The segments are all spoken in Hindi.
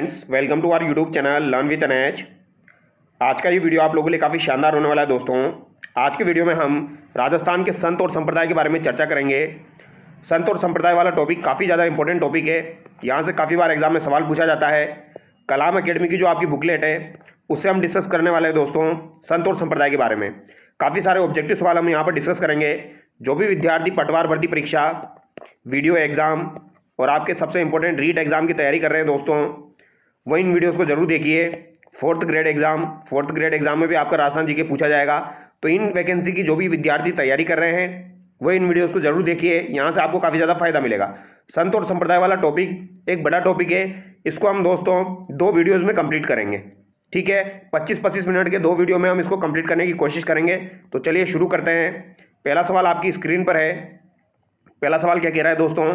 Friends, welcome to our YouTube channel learn with N. H का ये वीडियो आप लोगों के लिए काफ़ी शानदार होने वाला है दोस्तों। आज के वीडियो में हम राजस्थान के संत और संप्रदाय के बारे में चर्चा करेंगे। संत और संप्रदाय वाला टॉपिक काफ़ी ज़्यादा इंपॉर्टेंट टॉपिक है। यहाँ से काफ़ी बार एग्जाम में सवाल पूछा जाता है। कलाम अकेडमी की जो आपकी बुकलेट है उससे हम डिस्कस करने वाले हैं दोस्तों संत और संप्रदाय के बारे में। काफ़ी सारे ऑब्जेक्टिव सवाल हम यहाँ पर डिस्कस करेंगे। जो भी विद्यार्थी पटवार भर्ती परीक्षा, वीडियो एग्ज़ाम और आपके सबसे इंपॉर्टेंट रीट एग्ज़ाम की तैयारी कर रहे हैं दोस्तों, वो इन वीडियोस को जरूर देखिए। फोर्थ ग्रेड एग्ज़ाम में भी आपका राजस्थान जी के पूछा जाएगा। तो इन वैकेंसी की जो भी विद्यार्थी तैयारी कर रहे हैं वो इन वीडियोस को जरूर देखिए। यहाँ से आपको काफ़ी ज़्यादा फायदा मिलेगा। संत और संप्रदाय वाला टॉपिक एक बड़ा टॉपिक है। इसको हम दोस्तों 2 वीडियोज़ में कंप्लीट करेंगे। ठीक है, 25-25 मिनट के 2 वीडियो में हम इसको कंप्लीट करने की कोशिश करेंगे। तो चलिए शुरू करते हैं। पहला सवाल आपकी स्क्रीन पर है। पहला सवाल क्या कह रहा है दोस्तों,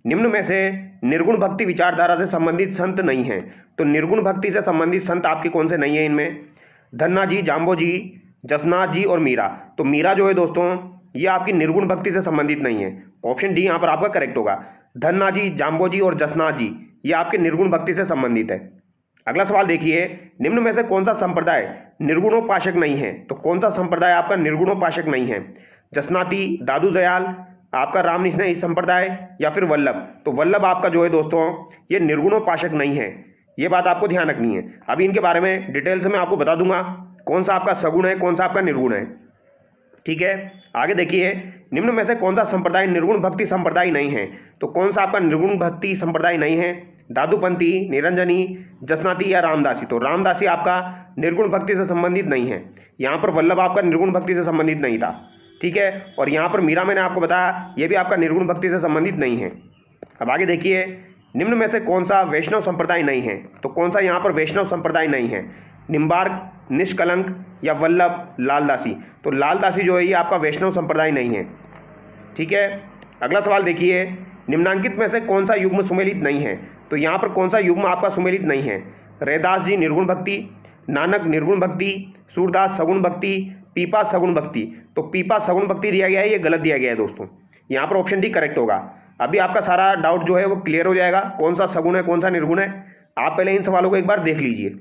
निम्न में से निर्गुण भक्ति विचारधारा से संबंधित संत नहीं है। तो निर्गुण भक्ति से संबंधित संत आपके कौन से नहीं है इनमें? धन्ना जी, जाम्बो जी, जसनाथ जी और मीरा। तो मीरा जो है दोस्तों ये आपकी निर्गुण भक्ति से संबंधित नहीं है। ऑप्शन डी यहाँ पर आपका करेक्ट होगा। धन्ना जी, जाम्बो जी और जसनाथ जी ये आपके निर्गुण भक्ति से संबंधित है। अगला सवाल देखिए, निम्न में से कौन सा संप्रदाय निर्गुणोपासक नहीं है? तो कौन सा संप्रदाय आपका निर्गुणोपासक नहीं है? जसनाती, दादू दयाल, आपका रामनिष्ठ संप्रदाय या फिर वल्लभ? तो वल्लभ आपका जो है दोस्तों ये निर्गुणोपासक नहीं है। ये बात आपको ध्यान रखनी है। अभी इनके बारे में डिटेल से मैं आपको बता दूंगा कौन सा आपका सगुण है, कौन सा आपका निर्गुण है। ठीक है, आगे देखिए, निम्न में से कौन सा संप्रदाय निर्गुण भक्ति संप्रदाय नहीं है? तो कौन सा आपका निर्गुण भक्ति संप्रदाय नहीं है? दादूपंथी, निरंजनी, जसनाती या रामदासी? तो रामदासी आपका निर्गुण भक्ति से संबंधित नहीं है। यहाँ पर वल्लभ आपका निर्गुण भक्ति से संबंधित नहीं था। ठीक है, और यहाँ पर मीरा मैंने आपको बताया ये भी आपका निर्गुण भक्ति से संबंधित नहीं है। अब आगे देखिए, निम्न में से कौन सा वैष्णव संप्रदाय नहीं है? तो कौन सा यहाँ पर वैष्णव संप्रदाय नहीं है? निम्बार्क, निष्कलंक या वल्लभ, लालदासी? तो लालदासी जो है ये आपका वैष्णव संप्रदाय नहीं है। ठीक है, अगला सवाल देखिए, निम्नांकित में से कौन सा युग्म सुमेलित नहीं है? तो यहाँ पर कौन सा युग्म आपका सुमेलित नहीं है? रैदास जी निर्गुण भक्ति, नानक निर्गुण भक्ति, सूरदास सगुण भक्ति, पीपा सगुण भक्ति? तो पीपा सगुण भक्ति दिया गया है, ये गलत दिया गया है दोस्तों। यहाँ पर ऑप्शन डी करेक्ट होगा। अभी आपका सारा डाउट जो है वो क्लियर हो जाएगा, कौन सा सगुण है कौन सा निर्गुण है। आप पहले इन सवालों को एक बार देख लीजिए।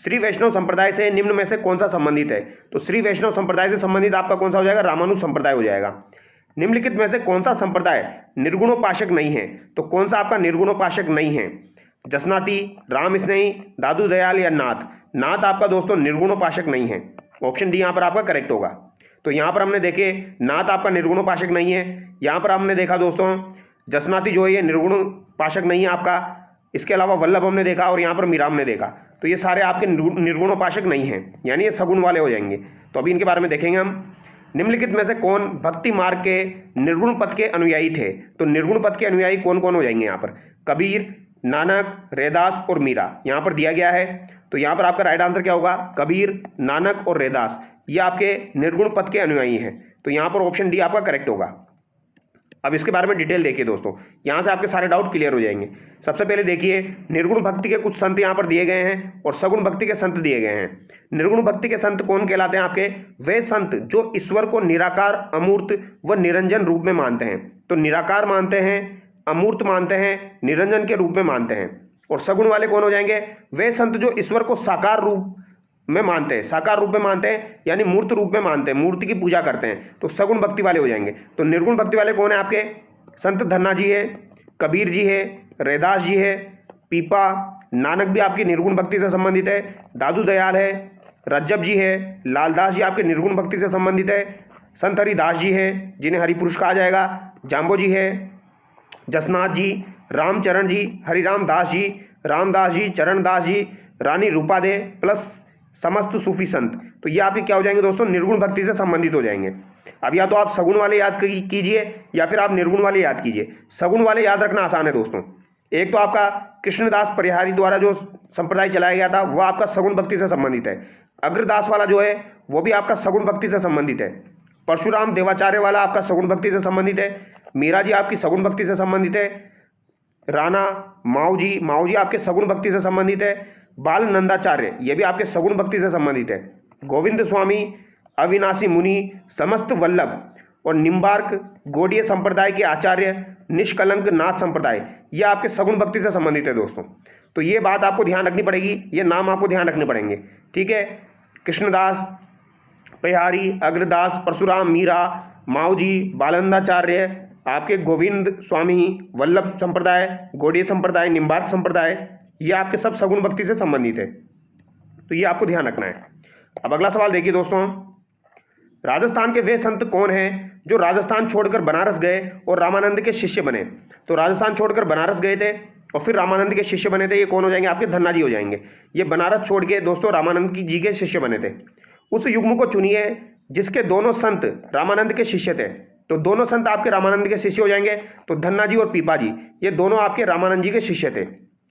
श्री वैष्णव संप्रदाय से निम्न में से कौन सा संबंधित है? तो श्री वैष्णव संप्रदाय से संबंधित आपका कौन सा हो जाएगा? रामानुज संप्रदाय हो जाएगा। निम्नलिखित में से कौन सा संप्रदाय निर्गुणोपासक नहीं है? तो कौन सा आपका निर्गुणोपासक नहीं है? जसनाती, रामस्नेही, दादू दयाल या नाथ? नाथ आपका दोस्तों निर्गुणोपासक नहीं है। ऑप्शन डी यहाँ पर आपका करेक्ट होगा। तो यहाँ पर हमने देखे नाथ आपका निर्गुणोपासक नहीं है। यहाँ पर हमने देखा दोस्तों जसनाती जो है ये निर्गुणोपासक नहीं है आपका। इसके अलावा वल्लभ हमने देखा और यहाँ पर मीरा हमने देखा। तो ये सारे आपके निर्गुणोपासक नहीं हैं, यानी ये सगुण वाले हो जाएंगे। तो अभी इनके बारे में देखेंगे हम। निम्नलिखित में से कौन भक्ति मार्ग के निर्गुण पथ के अनुयायी थे? तो निर्गुण पथ के अनुयायी कौन कौन हो जाएंगे यहाँ पर? कबीर, नानक, रैदास और मीरा यहाँ पर दिया गया है। तो यहाँ पर आपका राइट आंसर क्या होगा? कबीर, नानक और रैदास ये आपके निर्गुण पथ के अनुयायी हैं। तो यहाँ पर ऑप्शन डी आपका करेक्ट होगा। अब इसके बारे में डिटेल देखिए दोस्तों, यहाँ से आपके सारे डाउट क्लियर हो जाएंगे। सबसे पहले देखिए, निर्गुण भक्ति के कुछ संत यहाँ पर दिए गए हैं और सगुण भक्ति के संत दिए गए हैं। निर्गुण भक्ति के संत कौन कहलाते हैं आपके? वे संत जो ईश्वर को निराकार, अमूर्त व निरंजन रूप में मानते हैं। तो निराकार मानते हैं, अमूर्त मानते हैं, निरंजन के रूप में मानते हैं। और सगुण वाले कौन हो जाएंगे? वे संत जो ईश्वर को साकार रूप में मानते हैं, साकार रूप में मानते हैं यानी मूर्त रूप में मानते हैं, मूर्ति की पूजा करते हैं। तो सगुण भक्ति वाले हो जाएंगे। तो निर्गुण भक्ति वाले कौन है आपके? संत धन्ना जी है, कबीर जी है, रैदास जी है, पीपा, नानक भी आपकी निर्गुण भक्ति से संबंधित है, दादू दयाल है, रज्जब जी है, लालदास जी आपके निर्गुण भक्ति से संबंधित है, संत हरिदास जी है जिन्हें हरिपुरुष कहा जाएगा, जाम्बो जी है, जसनाथ जी, रामचरण जी, हरिराम दास जी, रामदास जी, चरणदास जी, रानी रूपा दे प्लस समस्त सूफी संत। तो ये आपके क्या हो जाएंगे दोस्तों? निर्गुण भक्ति से संबंधित हो जाएंगे। अब या तो आप सगुण वाले याद कीजिए या फिर आप निर्गुण वाले याद कीजिए। सगुण वाले याद रखना आसान है दोस्तों। एक तो आपका कृष्णदास परिहारी द्वारा जो संप्रदाय चलाया गया था वह आपका सगुण भक्ति से संबंधित है। अग्रदास वाला जो है वो भी आपका सगुण भक्ति से संबंधित है। परशुराम देवाचार्य वाला आपका सगुण भक्ति से संबंधित है। मीरा जी आपकी सगुण भक्ति से संबंधित है। राणा, माऊ जी आपके सगुण भक्ति से संबंधित है। बाल नंदाचार्य ये भी आपके सगुण भक्ति से संबंधित है। गोविंद स्वामी, अविनाशी मुनि, समस्त वल्लभ और निम्बार्क गौड़ीय संप्रदाय के आचार्य, निष्कलंक नाथ संप्रदाय ये आपके सगुण भक्ति से संबंधित है दोस्तों। तो ये बात आपको ध्यान रखनी पड़ेगी, ये नाम आपको ध्यान रखने पड़ेंगे। ठीक है, कृष्णदास, बिहारी, अग्रदास, परशुराम, मीरा, माऊजी, बालंदाचार्य, आपके गोविंद स्वामी, वल्लभ संप्रदाय, गौड़ीय संप्रदाय, निम्बार्क संप्रदाय, ये आपके सब सगुण भक्ति से संबंधित है। तो ये आपको ध्यान रखना है। अब अगला सवाल देखिए दोस्तों, राजस्थान के वे संत कौन हैं जो राजस्थान छोड़कर बनारस गए और रामानंद के शिष्य बने? तो राजस्थान छोड़कर बनारस गए थे और फिर रामानंद के शिष्य बने थे, ये कौन हो जाएंगे? आपके धन्ना जी हो जाएंगे। ये बनारस छोड़ के दोस्तों रामानंद जी के शिष्य बने थे। उस युग्म को चुनिए जिसके दोनों संत रामानंद के शिष्य थे। तो दोनों संत आपके रामानंद के शिष्य हो जाएंगे। तो धन्ना जी और पीपा जी, ये दोनों आपके रामानंद जी के शिष्य थे।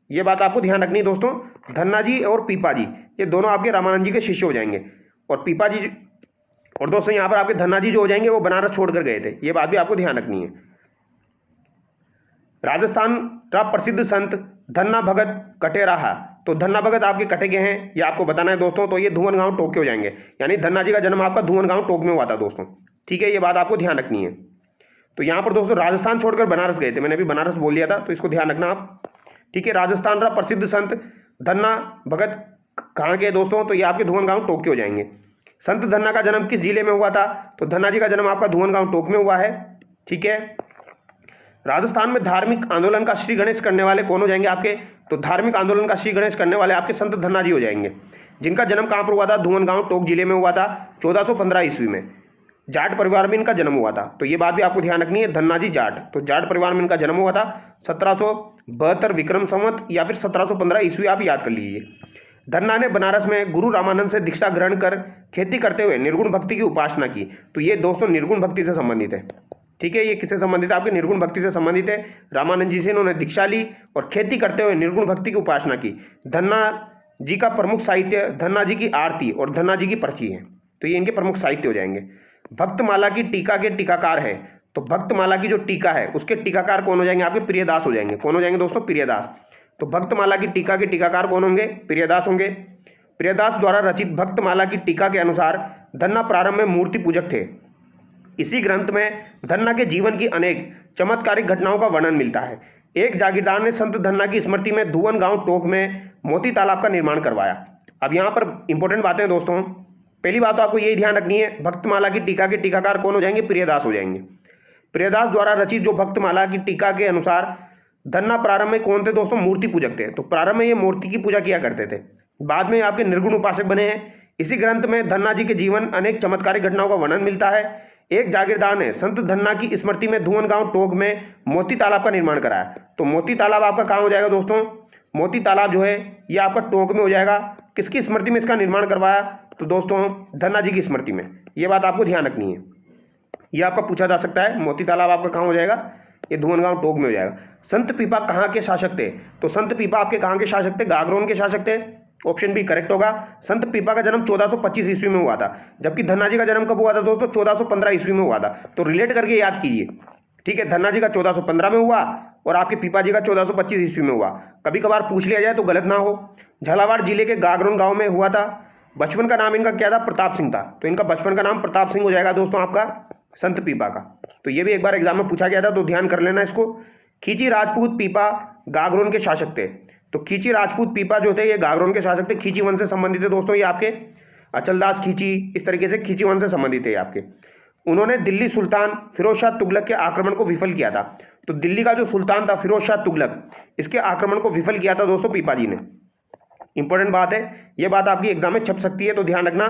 ये बात आपको ध्यान रखनी है दोस्तों, धन्ना जी और पीपा जी ये दोनों आपके रामानंद जी के शिष्य हो जाएंगे। और पीपा जी और दोस्तों यहाँ पर आपके धन्ना जी जो हो जाएंगे वो बनारस छोड़कर गए थे, ये बात भी आपको ध्यान रखनी है। राजस्थान का प्रसिद्ध संत धन्ना भगत कटेराहा, तो धन्ना भगत आपके कटे के हैं, ये आपको बताना है दोस्तों। तो ये धुवन गांव टोक के हो जाएंगे, यानी धन्ना जी का जन्म आपका धुवन गांव टोक में हुआ था दोस्तों। ठीक है, ये बात आपको ध्यान रखनी है। तो यहाँ पर दोस्तों राजस्थान छोड़कर बनारस गए थे, मैंने अभी बनारस बोल दिया था, तो इसको ध्यान रखना आप। ठीक है, राजस्थान का प्रसिद्ध संत धन्ना भगत कहाँ के दोस्तों? तो ये आपके धुवन गांव टोक के हो जाएंगे। संत धन्ना का जन्म किस जिले में हुआ था? तो धन्ना जी का जन्म आपका धुवन गांव टोक में हुआ है। ठीक है, राजस्थान में धार्मिक आंदोलन का श्री गणेश करने वाले कौन हो जाएंगे आपके? तो धार्मिक आंदोलन का श्री गणेश करने वाले आपके संत धन्ना जी हो जाएंगे, जिनका जन्म कहाँ पर हुआ था? धुवन गांव टोक जिले में हुआ था 1415 ईस्वी में। जाट परिवार में इनका जन्म हुआ था, तो ये बात भी आपको ध्यान रखनी है, धन्ना जी जाट। तो जाट परिवार में इनका जन्म हुआ था 1772 विक्रम संवत या फिर 1715 ईस्वी, आप याद कर लीजिए। धन्ना ने बनारस में गुरु रामानंद से दीक्षा ग्रहण कर खेती करते हुए निर्गुण भक्ति की उपासना की। तो ये दोस्तों निर्गुण भक्ति से संबंधित है। ठीक है, ये किससे संबंधित है? आपके निर्गुण भक्ति से संबंधित है। रामानंद जी से इन्होंने दीक्षा ली और खेती करते हुए निर्गुण भक्ति की उपासना की। धन्ना जी का प्रमुख साहित्य धन्ना जी की आरती और धन्ना जी की पर्ची है, तो ये इनके प्रमुख साहित्य हो जाएंगे। भक्तमाला की टीका के टीकाकार है, तो भक्तमाला की जो टीका है उसके टीकाकार कौन हो जाएंगे? आपके प्रियदास हो जाएंगे। कौन हो जाएंगे दोस्तों? प्रियदास। तो भक्तमाला की टीका के टीकाकार कौन होंगे? प्रियदास होंगे। प्रियदास द्वारा रचित भक्तमाला की टीका के अनुसार धन्ना प्रारंभ में मूर्ति पूजक थे। इसी ग्रंथ में धन्ना के जीवन की अनेक चमत्कारिक घटनाओं का वर्णन मिलता है। एक जागीरदार ने संत धन्ना की स्मृति में धुवन गांव टोक में मोती तालाब का निर्माण करवाया। अब यहाँ पर इंपॉर्टेंट बातें दोस्तों, पहली बात तो आपको यही ध्यान रखनी है, भक्तमाला की टीका के टीकाकार कौन हो जाएंगे? प्रियदास हो जाएंगे। प्रियदास द्वारा रचित जो भक्तमाला की टीका के अनुसार धन्ना प्रारंभ में कौन थे दोस्तों? मूर्ति पूजक थे। तो प्रारंभ में ये मूर्ति की पूजा किया करते थे, बाद में आपके निर्गुण उपासक बने हैं। इसी ग्रंथ में धन्ना जी के जीवन अनेक चमत्कारिक घटनाओं का वर्णन मिलता है। एक जागीरदार ने संत धन्ना की स्मृति में धुवन गांव टोक में मोती तालाब का निर्माण कराया। तो मोती तालाब आपका कहाँ हो जाएगा दोस्तों? मोती तालाब जो है ये आपका टोक में हो जाएगा। किसकी स्मृति में इसका निर्माण करवाया? तो दोस्तों धन्ना जी की स्मृति में। ये बात आपको ध्यान रखनी है, ये आपका पूछा जा सकता है। मोती तालाब आपका कहाँ हो जाएगा? ये धुवन गांव टोक में हो जाएगा। संत पीपा कहाँ के शासक थे? तो संत पीपा आपके कहाँ के शासक थे? गागरोन के शासक थे। ऑप्शन बी करेक्ट होगा। संत पीपा का जन्म 1425 ईस्वी में हुआ था, जबकि धन्ना जी का जन्म कब हुआ था दोस्तों? 1415 ईस्वी में हुआ था। तो रिलेट करके याद कीजिए। ठीक है, धन्ना जी का 1415 में हुआ और आपके पीपा जी का 1425 ईस्वी में हुआ। कभी कभार पूछ लिया जाए तो गलत ना हो। झालावाड़ जिले के गागरोन गाँव में हुआ था। बचपन का नाम इनका क्या था? प्रताप सिंह था। तो इनका बचपन का नाम प्रताप सिंह हो जाएगा दोस्तों आपका संत पीपा का। तो ये भी एक बार एग्जाम में पूछा गया था, तो ध्यान कर लेना इसको। खींची राजपूत पीपा गागरोन के शासक थे। तो खींची राजपूत पीपा जो थे ये गागरोन के शासक थे, खींची वंश से संबंधित है दोस्तों। ये आपके अचलदास खींची, इस तरीके से खींची वंश से संबंधित है आपके। उन्होंने दिल्ली सुल्तान फिरोज शाह तुगलक के आक्रमण को विफल किया था। तो दिल्ली का जो सुल्तान था फिरोज शाह तुगलक, इसके आक्रमण को विफल किया था दोस्तों पीपा जी ने। इंपॉर्टेंट बात है, ये बात आपकी एग्जाम में छप सकती है, तो ध्यान रखना।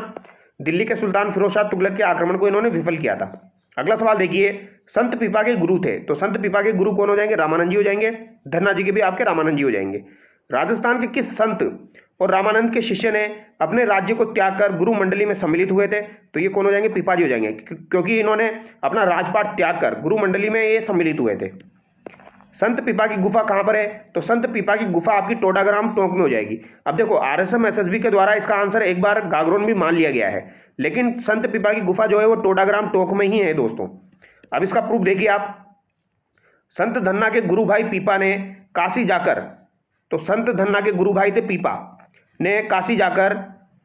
दिल्ली के सुल्तान फिरोज शाह तुगलक के आक्रमण को इन्होंने विफल किया था। अगला सवाल देखिए, संत पीपा के गुरु थे। तो संत पीपा के गुरु कौन हो जाएंगे? रामानंद जी हो जाएंगे। धन्ना जी के भी आपके रामानंद जी हो जाएंगे। राजस्थान के किस संत और रामानंद के शिष्य ने अपने राज्य को त्याग कर गुरु मंडली में सम्मिलित हुए थे? तो ये कौन हो जाएंगे? पीपा जी हो जाएंगे, क्योंकि इन्होंने अपना राजपाट त्याग कर गुरु मंडली में ये सम्मिलित हुए थे। संत पीपा की गुफा कहाँ पर है? तो संत पीपा की गुफा आपकी टोडाग्राम टोंक में हो जाएगी। अब देखो आरएसएम एसएसबी के द्वारा इसका आंसर एक बार गागरोन भी मान लिया गया है, लेकिन संत पीपा की गुफा जो है वो टोडाग्राम टोंक में ही है दोस्तों। अब इसका प्रूफ देखिए आप। संत धन्ना के गुरु भाई पीपा ने काशी जाकर, तो संत धन्ना के गुरु भाई थे पीपा ने काशी जाकर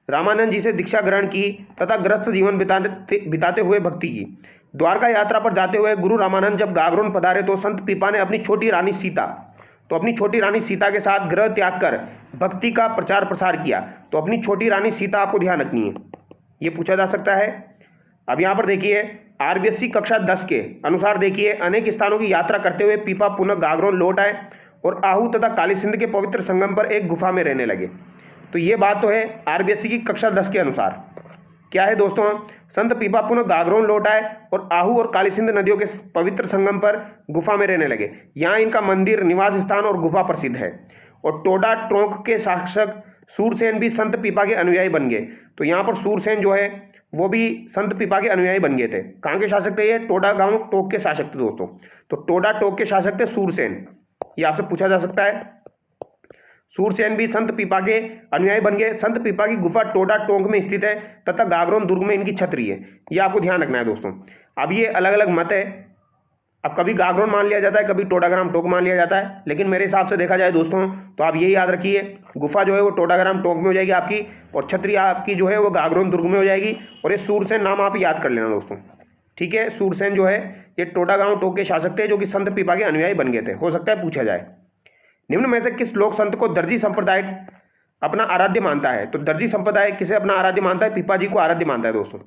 रामानंद जी से दीक्षा ग्रहण की तथा गृहस्थ जीवन बिताते हुए भक्ति की। द्वारका यात्रा पर जाते हुए गुरु रामानंद जब गागरोन पधारे तो संत पीपा ने अपनी छोटी रानी सीता तो अपनी छोटी रानी सीता के साथ गृह त्याग कर भक्ति का प्रचार प्रसार किया। तो अपनी छोटी रानी सीता आपको ध्यान रखनी है, ये पूछा जा सकता है। अब यहाँ पर देखिए आरबीएससी कक्षा 10 के अनुसार देखिए अनेक स्थानों की यात्रा करते हुए पीपा पुनः गागरोन लौट आए और आहू तथा काली सिंध के पवित्र संगम पर एक गुफा में रहने लगे। तो ये बात तो है आरबीएससी की कक्षा 10 के अनुसार। क्या है दोस्तों, संत पीपा पुनः गागरोन लौट आए और आहू और काली सिंध नदियों के पवित्र संगम पर गुफा में रहने लगे। यहाँ इनका मंदिर, निवास स्थान और गुफा प्रसिद्ध है। और टोडा टोंक के शासक सूरसेन भी संत पीपा के अनुयायी बन गए। तो यहाँ पर सूरसेन जो है वो भी संत पीपा के अनुयायी बन गए थे। कहाँ के शासक थे ये? टोडा गांव टोक के शासक थे दोस्तों। तो टोडा टोक के शासक थे सूरसेन, ये आपसे पूछा जा सकता है। सूरसेन भी संत पीपा के अनुयायी बन गए। संत पीपा की गुफा टोडा टोंक में स्थित है तथा गागरोन दुर्ग में इनकी छतरी है। ये आपको ध्यान रखना है दोस्तों। अब ये अलग अलग मत है, अब कभी गागरोन मान लिया जाता है, कभी टोडाग्राम टोक मान लिया जाता है, लेकिन मेरे हिसाब से देखा जाए दोस्तों तो आप यही याद रखिए, गुफा जो है वो टोडाग्राम टोक में हो जाएगी आपकी, और छतरी आपकी जो है वो गागरोन दुर्ग में हो जाएगी। और ये सूरसेन नाम आप याद कर लेना दोस्तों, ठीक है। सूरसेन जो है ये टोडागांव टोक के शासक थे जो कि संत पीपा के अनुयायी बन गए थे, हो सकता है पूछा जाए। निम्न में से किस लोक संत को दर्जी संप्रदाय अपना आराध्य मानता है? तो दर्जी संप्रदाय किसे अपना आराध्य मानता है? पीपा जी को आराध्य मानता है दोस्तों,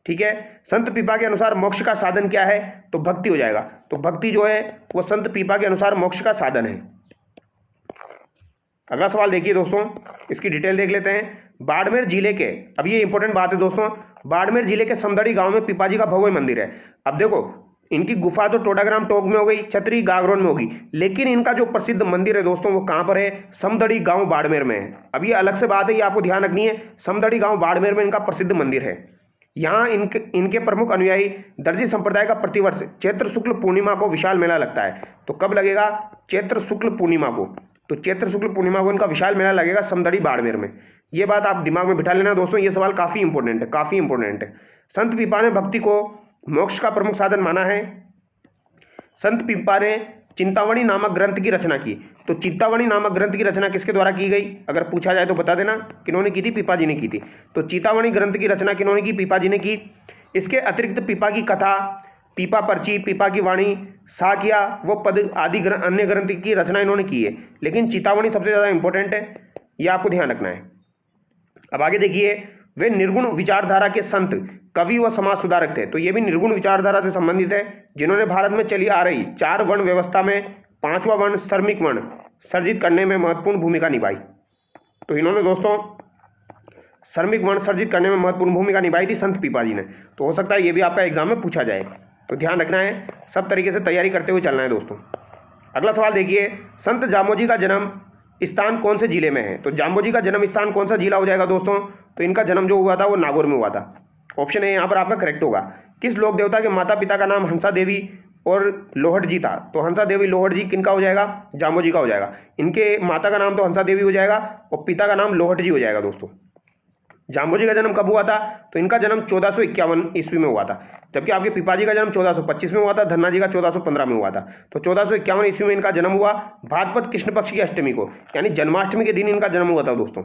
ठीक है। संत पीपा के अनुसार मोक्ष का साधन क्या है? तो भक्ति हो जाएगा। तो भक्ति जो है वो संत पीपा के अनुसार मोक्ष का साधन है। अगला सवाल देखिए दोस्तों, इसकी डिटेल देख लेते हैं। बाड़मेर जिले के, अब ये इंपॉर्टेंट बात है दोस्तों, बाड़मेर जिले के समदड़ी गांव में पीपा जी का भव्य मंदिर है। अब देखो इनकी गुफा तो टोडाग्राम टोक में हो गई, छतरी गागरोन में होगी, लेकिन इनका जो प्रसिद्ध मंदिर है दोस्तों वो कहाँ पर है? समदड़ी गांव बाड़मेर में है। अब ये अलग से बात है, ये आपको ध्यान रखनी है। समदड़ी गांव बाड़मेर में इनका प्रसिद्ध मंदिर है। यहाँ इनके प्रमुख अनुयायी दर्जी संप्रदाय का प्रतिवर्ष चैत्र शुक्ल पूर्णिमा को विशाल मेला लगता है। तो कब लगेगा? चैत्र शुक्ल पूर्णिमा को। तो चैत्र शुक्ल पूर्णिमा को इनका विशाल मेला लगेगा समदड़ी बाड़मेर में। ये बात आप दिमाग में बिठा लेना दोस्तों, ये सवाल काफ़ी इंपॉर्टेंट है, काफ़ी इंपॉर्टेंट है। संत पीपा ने भक्ति को मोक्ष का प्रमुख साधन माना है। संत पीपा ने चिंतामणि नामक ग्रंथ की रचना की। तो चिंतामणि नामक ग्रंथ की रचना किसके द्वारा की गई? अगर पूछा जाए तो बता देना, किन्होंने की थी? पीपा जी ने की थी। तो चिंतामणि ग्रंथ की रचना किन्होंने की? पीपा जी ने की। इसके अतिरिक्त पीपा की कथा, पीपा पर्ची, पीपा की वाणी, साकिया, वो पद आदि अन्य ग्रंथ की रचना इन्होंने की है, लेकिन चिंतामणि सबसे ज़्यादा इंपॉर्टेंट है, ये आपको ध्यान रखना है। अब आगे देखिए, वे निर्गुण विचारधारा के संत, कवि व समाज सुधारक थे। तो ये भी निर्गुण विचारधारा से संबंधित है, जिन्होंने भारत में चली आ रही 4 वर्ण व्यवस्था में 5वां वर्ण श्रमिक वर्ण सर्जित करने में महत्वपूर्ण भूमिका निभाई। तो इन्होंने दोस्तों श्रमिक वर्ण सर्जित करने में महत्वपूर्ण भूमिका निभाई थी संत पीपा जी ने। तो हो सकता है ये भी आपका एग्जाम में पूछा जाए, तो ध्यान रखना है, सब तरीके से तैयारी करते हुए चलना है दोस्तों। अगला सवाल देखिए, संत जामोजी का जन्म स्थान कौन से जिले में है? तो जाम्बोजी का जन्म स्थान कौन सा जिला हो जाएगा दोस्तों? तो इनका जन्म जो हुआ था वो नागौर में हुआ था। ऑप्शन ए यहाँ पर आपका करेक्ट होगा। किस लोक देवता के माता पिता का नाम हंसा देवी और लोहट जी था? तो हंसा देवी लोहट जी किनका हो जाएगा? जाम्बोजी का हो जाएगा। इनके माता का नाम तो हंसा देवी हो जाएगा और पिता का नाम लोहट जी हो जाएगा दोस्तों। जाम्बोजी का जन्म कब हुआ था? तो इनका जन्म 1451 ईस्वी में हुआ था, जबकि आपके पिपाजी का जन्म 1425 में हुआ था, धन्ना जी का 1415 में हुआ था। तो 1451 ईस्वी में इनका जन्म हुआ। भाद्रपद कृष्ण पक्ष की अष्टमी को, यानी जन्माष्टमी के दिन इनका जन्म हुआ था दोस्तों।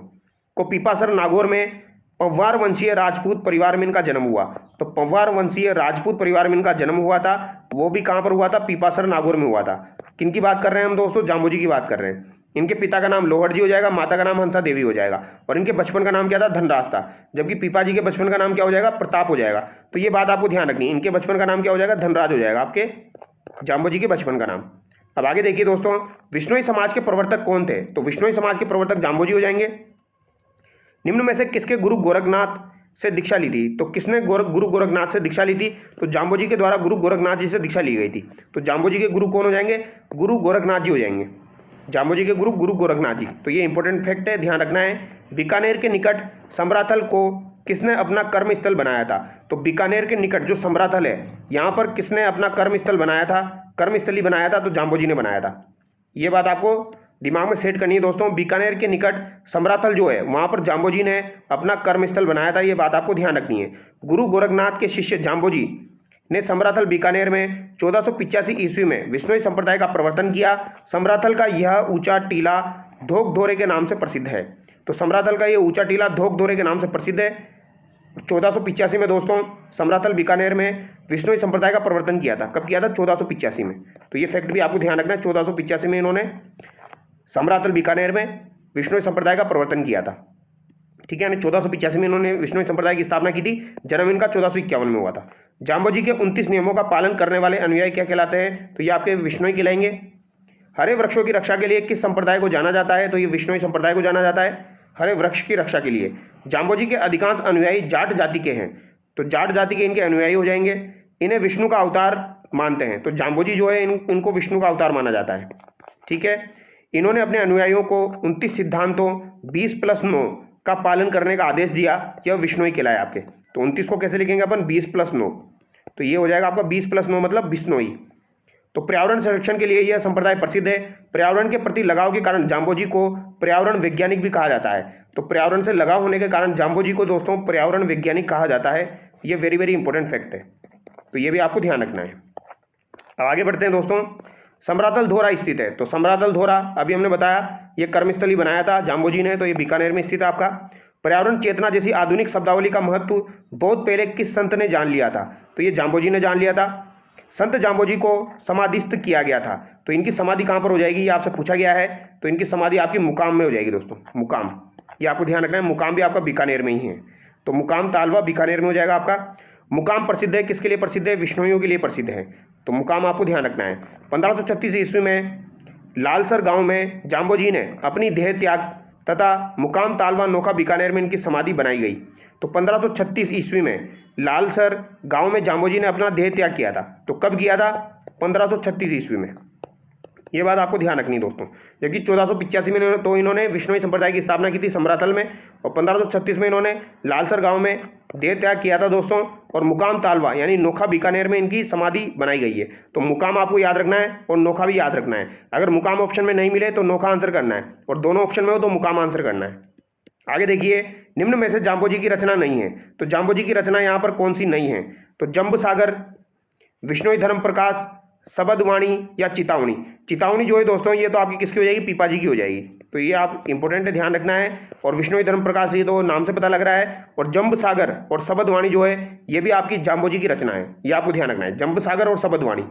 को पीपासर नागौर में पंवार वंशीय राजपूत परिवार में इनका जन्म हुआ। तो पंवार वंशीय राजपूत परिवार में इनका जन्म हुआ था, वो भी कहाँ पर हुआ था? पीपासर नागौर में हुआ था। किनकी बात कर रहे हैं हम दोस्तों? जाम्बोजी की बात कर रहे हैं। इनके पिता का नाम लोहट जी हो जाएगा, माता का नाम हंसा देवी हो जाएगा, और इनके बचपन का नाम क्या था? धनराज था, जबकि पीपा जी के बचपन का नाम क्या हो जाएगा? प्रताप हो जाएगा। तो ये बात आपको ध्यान रखनी है, इनके बचपन का नाम क्या हो जाएगा? धनराज हो जाएगा आपके जाम्बोजी के बचपन का नाम। अब आगे देखिए दोस्तों, विश्नोई समाज के प्रवर्तक कौन थे? तो विश्नोई समाज के प्रवर्तक जाम्बोजी हो जाएंगे। निम्न में से किसके गुरु गोरखनाथ से दीक्षा ली थी? तो किसने गुरु गोरखनाथ से दीक्षा ली थी? तो जाम्बोजी के द्वारा गुरु गोरखनाथ जी से दीक्षा ली गई थी। तो जाम्बोजी के गुरु कौन हो जाएंगे? गुरु गोरखनाथ जी हो जाएंगे। जाम्बोजी के गुरु गुरु गोरखनाथ जी। तो ये इंपॉर्टेंट फैक्ट है, ध्यान रखना है। बीकानेर के निकट समराथल को किसने अपना कर्म स्थल बनाया था? तो बीकानेर के निकट जो समराथल है, यहाँ पर किसने अपना कर्म स्थल बनाया था? कर्मस्थली बनाया था, तो जाम्बोजी ने बनाया था। ये बात आपको दिमाग में सेट करनी है दोस्तों। बीकानेर के निकट समराथल जो है, वहाँ पर जाम्बोजी ने अपना कर्मस्थल बनाया था, ये बात आपको ध्यान रखनी है। गुरु गोरखनाथ के शिष्य जाम्बोजी ने समराथल बीकानेर में 1485 ईस्वी में विश्नोई संप्रदाय का प्रवर्तन किया। समराथल का यह ऊंचा टीला धोक धोरे के नाम से प्रसिद्ध है। तो समराथल का ये ऊंचा टीला धोक धोरे के नाम से प्रसिद्ध है। 1485 में दोस्तों समराथल बीकानेर में विश्नोई संप्रदाय का प्रवर्तन किया था। कब किया था? 1485 में। तो ये फैक्ट भी आपको ध्यान रखना है, 1485 में इन्होंने समरातल बीकानेर में विश्नोई संप्रदाय का प्रवर्तन किया था। ठीक है, यानी 1485 में इन्होंने विश्नोई संप्रदाय की स्थापना की थी। जन्म इनका 1451 में हुआ था। जाम्बोजी के 29 नियमों का पालन करने वाले अनुयायी क्या कहलाते हैं? तो ये आपके विश्नोई कहलाएंगे। हरे वृक्षों की रक्षा के लिए किस संप्रदाय को जाना जाता है? तो ये विश्नोई संप्रदाय को जाना जाता है हरे वृक्ष की रक्षा के लिए। जाम्बोजी के अधिकांश अनुयायी जाट जाति के हैं, तो जाट जाति के इनके अनुयायी हो जाएंगे। इन्हें विष्णु का अवतार मानते हैं, तो जाम्बोजी जो है इनको विष्णु का अवतार माना जाता है। ठीक है, इन्होंने अपने अनुयायियों को 29 सिद्धांतों 20+9 का पालन करने का आदेश दिया। यह विश्नोई कहलाए आपके। तो 29 को कैसे लिखेंगे अपन? 20+9, तो ये हो जाएगा आपका 20+9 मतलब बिश्नोई। तो पर्यावरण संरक्षण के लिए यह संप्रदाय प्रसिद्ध है। पर्यावरण के प्रति लगाव के कारण जाम्बोजी को पर्यावरण वैज्ञानिक भी कहा जाता है। तो पर्यावरण से लगाव होने के कारण जाम्बोजी को दोस्तों पर्यावरण वैज्ञानिक कहा जाता है। ये वेरी वेरी इंपॉर्टेंट फैक्ट है, तो ये भी आपको ध्यान रखना है। अब आगे बढ़ते हैं दोस्तों। समरातल धोरा स्थित है, तो समरातल धोरा अभी हमने बताया ये कर्मस्थली बनाया था जाम्बोजी ने, तो ये बीकानेर में स्थित है आपका। पर्यावरण चेतना जैसी आधुनिक शब्दावली का महत्व बहुत पहले किस संत ने जान लिया था? तो ये जाम्बोजी ने जान लिया था। संत जाम्बोजी को समाधिस्थ किया गया था, तो इनकी समाधि कहाँ पर हो जाएगी? ये आपसे पूछा गया है। तो इनकी समाधि आपकी मुकाम में हो जाएगी दोस्तों, मुकाम। ये आपको ध्यान रखना है, मुकाम भी आपका बीकानेर में ही है। तो मुकाम तालवा बीकानेर में हो जाएगा आपका। मुकाम प्रसिद्ध है, किसके लिए प्रसिद्ध है? विश्नोइयों के लिए प्रसिद्ध है। तो मुकाम आपको ध्यान रखना है। 1536 ईस्वी में लालसर गांव में जाम्बोजी ने अपनी देह त्याग तथा मुकाम तालवा नोखा बीकानेर में इनकी समाधि बनाई गई। तो 1536 ईस्वी में लालसर गांव में जाम्बोजी ने अपना देह त्याग किया था। तो कब किया था? 1536 ईस्वी में। ये बात आपको ध्यान रखनी है दोस्तों, जबकि 1485 में तो इन्होंने विश्नोई संप्रदाय की स्थापना की थी समरातल में, और 1536 में इन्होंने लालसर गांव में देह त्याग किया था दोस्तों। और मुकाम तालवा यानी नोखा बीकानेर में इनकी समाधि बनाई गई है। तो मुकाम आपको याद रखना है और नोखा भी याद रखना है। अगर मुकाम ऑप्शन में नहीं मिले तो नोखा आंसर करना है, और दोनों ऑप्शन में हो तो मुकाम आंसर करना है। आगे देखिए, निम्न में से जाम्बोजी की रचना नहीं है। तो जाम्बोजी की रचना यहाँ पर कौन सी नहीं है? तो जंब सागर, विश्नोई धर्म प्रकाश, शबदवाणी या चितावनी। चितावनी जो है दोस्तों ये तो आपकी किसकी हो जाएगी? पीपा जी की हो जाएगी। तो ये आप इंपॉर्टेंट है, ध्यान रखना है। और विश्नोई धर्म प्रकाश ये तो नाम से पता लग रहा है। और जंब सागर और शबदवाणी जो है ये भी आपकी जाम्बोजी की रचना है, ये आपको ध्यान रखना है। जंब सागर और शबदवाणी।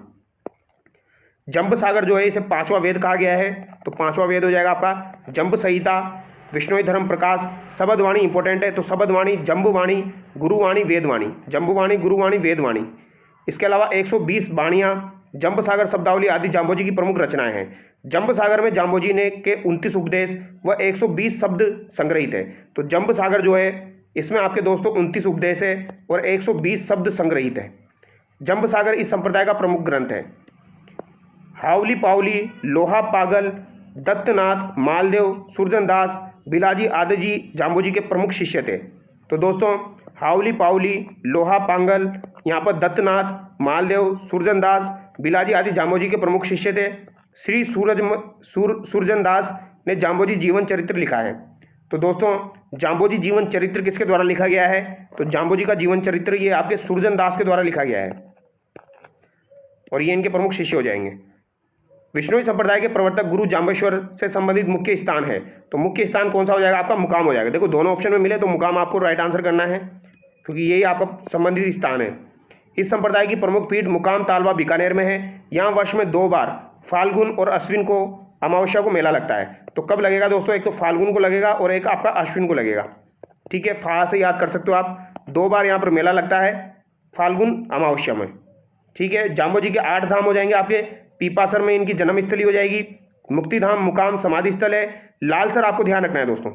जंब सागर जो है इसे 5वां वेद कहा गया है, तो 5वां वेद हो जाएगा आपका जंब संहिता, विश्नोई धर्म प्रकाश। शबदवाणी इंपॉर्टेंट है, तो शबदवाणी, जंबवाणी, गुरुवाणी, वेदवाणी। जंबवाणी, गुरुवाणी, वेदवाणी। इसके अलावा 120 वाणियाँ, जंब सागर शब्दावली आदि जाम्बोजी की प्रमुख रचनाएं हैं। जंब सागर में जाम्बोजी ने के 29 उपदेश व 120 शब्द संग्रहित है। तो जंब सागर जो है इसमें आपके दोस्तों 29 उपदेश है और 120 शब्द संग्रहित है। जंब सागर इस संप्रदाय का प्रमुख ग्रंथ है। हावली पावली, लोहा पागल, दत्तनाथ, मालदेव, सुरजनदास, बिलाजी आदि जी जाम्बोजी के प्रमुख शिष्य थे। तो दोस्तों हावली पावली, लोहा पांगल, यहाँ पर दत्तनाथ, मालदेव, सुरजनदास, बिलाजी आदि जाम्बोजी के प्रमुख शिष्य थे। श्री सुरजनदास ने जाम्बोजी जीवन चरित्र लिखा है। तो दोस्तों जाम्बोजी जीवन चरित्र किसके द्वारा लिखा गया है? तो जाम्बोजी का जीवन चरित्र ये आपके सुरजनदास के द्वारा लिखा गया है, और ये इनके प्रमुख शिष्य हो जाएंगे। विश्नोई संप्रदाय के प्रवर्तक गुरु जाम्बेश्वर से संबंधित मुख्य स्थान है। तो मुख्य स्थान कौन सा हो जाएगा? आपका मुकाम हो जाएगा। देखो दोनों ऑप्शन में मिले तो मुकाम आपको राइट आंसर करना है, क्योंकि यही आपका संबंधित स्थान है। इस संप्रदाय की प्रमुख पीठ मुकाम तालवा बीकानेर में है। यहाँ वर्ष में 2 बार फाल्गुन और अश्विन को अमावस्या को मेला लगता है। तो कब लगेगा दोस्तों? एक तो फाल्गुन को लगेगा और एक आपका अश्विन को लगेगा। ठीक है, फा से याद कर सकते हो आप। 2 बार यहाँ पर मेला लगता है, फाल्गुन अमावस्या में। ठीक है, जाम्बोजी के 8 धाम हो जाएंगे आपके। पीपासर में इनकी जन्मस्थली हो जाएगी। मुक्तिधाम मुकाम समाधि स्थल है। लालसर आपको ध्यान रखना है दोस्तों,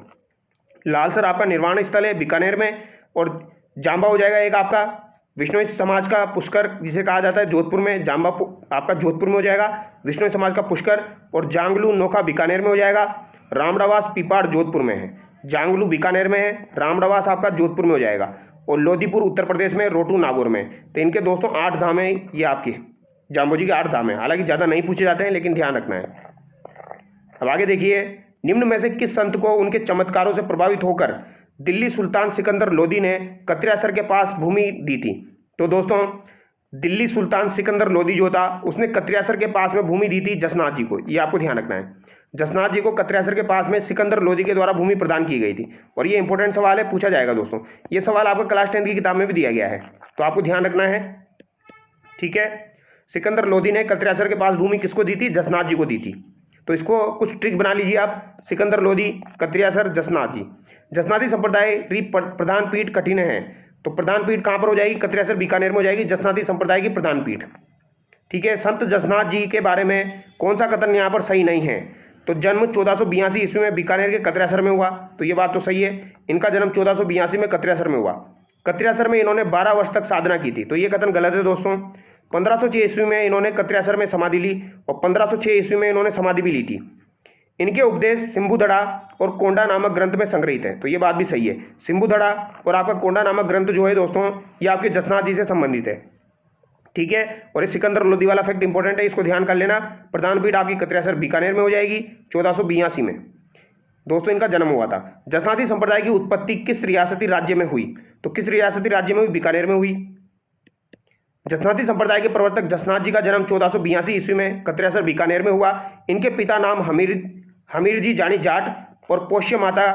लालसर आपका निर्वाण स्थल है बीकानेर में। और जाम्बा हो जाएगा एक आपका विश्नोई समाज का पुष्कर जिसे कहा जाता है जोधपुर में। जाम्बा आपका जोधपुर में हो जाएगा विश्नोई समाज का पुष्कर। और जांगलू नोखा बीकानेर में हो जाएगा। रामडावास पीपाड़ जोधपुर में है। जांगलू बीकानेर में है, रामडावास आपका जोधपुर में हो जाएगा। और लोधीपुर उत्तर प्रदेश में, रोटू नागौर में। तो इनके दोस्तों 8 धाम है, ये आपकी जाम्बोजी के 8 धाम है। हालांकि ज़्यादा नहीं पूछे जाते हैं, लेकिन ध्यान रखना है। अब आगे देखिए, निम्न में से किस संत को उनके चमत्कारों से प्रभावित होकर दिल्ली सुल्तान सिकंदर लोदी ने कत्रियासर के पास भूमि दी थी? तो दोस्तों दिल्ली सुल्तान सिकंदर लोदी जो था उसने कत्रियासर के पास में भूमि दी थी जसनाथ जी को। ये आपको ध्यान रखना है, जसनाथ जी को कत्रियासर के पास में सिकंदर लोदी के द्वारा भूमि प्रदान की गई थी। और ये इंपॉर्टेंट सवाल है, पूछा जाएगा दोस्तों। ये सवाल आपको क्लास 10 की किताब में भी दिया गया है, तो आपको ध्यान रखना है। ठीक है, सिकंदर लोदी ने कत्रियासर के पास भूमि किसको दी थी? जसनाथ जी को दी थी। तो इसको कुछ ट्रिक बना लीजिए आप। सिकंदर लोदी, कत्रियासर, जसनाथ जी। जसनाती संप्रदाय की प्रधान पीठ कठिन है, तो प्रधान पीठ कहाँ पर हो जाएगी? कत्रियासर बीकानेर में हो जाएगी, जसनाती संप्रदाय की प्रधान पीठ। ठीक है। संत जसनाथ जी के बारे में कौन सा कथन यहाँ पर सही नहीं है? तो जन्म 1482 ईस्वी में बीकानेर के कत्रियासर में हुआ, तो ये बात तो सही है। इनका जन्म 1482 में कत्रियासर में हुआ। कत्रियासर में इन्होंने 12 वर्ष तक साधना की थी, तो ये कथन गलत है दोस्तों। 1506 ईस्वी में इन्होंने कत्रियासर में समाधि ली और 1506 ईस्वी में इन्होंने समाधि भी ली थी। इनके उपदेश सिंबुधड़ा और कोंडा नामक ग्रंथ में संग्रहित है, तो ये बात भी सही है। सिंबुधड़ा और आपका कोंडा नामक ग्रंथ जो है दोस्तों, ये आपके जसनाथ जी से संबंधित है। ठीक है। और ये सिकंदर लोदी वाला फैक्ट इंपॉर्टेंट है, इसको ध्यान कर लेना। प्रधान पीठ आपकी कत्रियासर बीकानेर में हो जाएगी 1482 में दोस्तों इनका जन्म हुआ था। जसनाती संप्रदाय की उत्पत्ति किस रियासती राज्य में हुई? तो किस रियासती राज्य में हुई? बीकानेर में हुई। जसनाती संप्रदाय के प्रवर्तक जसनाथ जी का जन्म 1482 ईस्वी में कत्रियासर बीकानेर में हुआ। इनके पिता नाम हमीर जी जानी जाट और पोष्य माता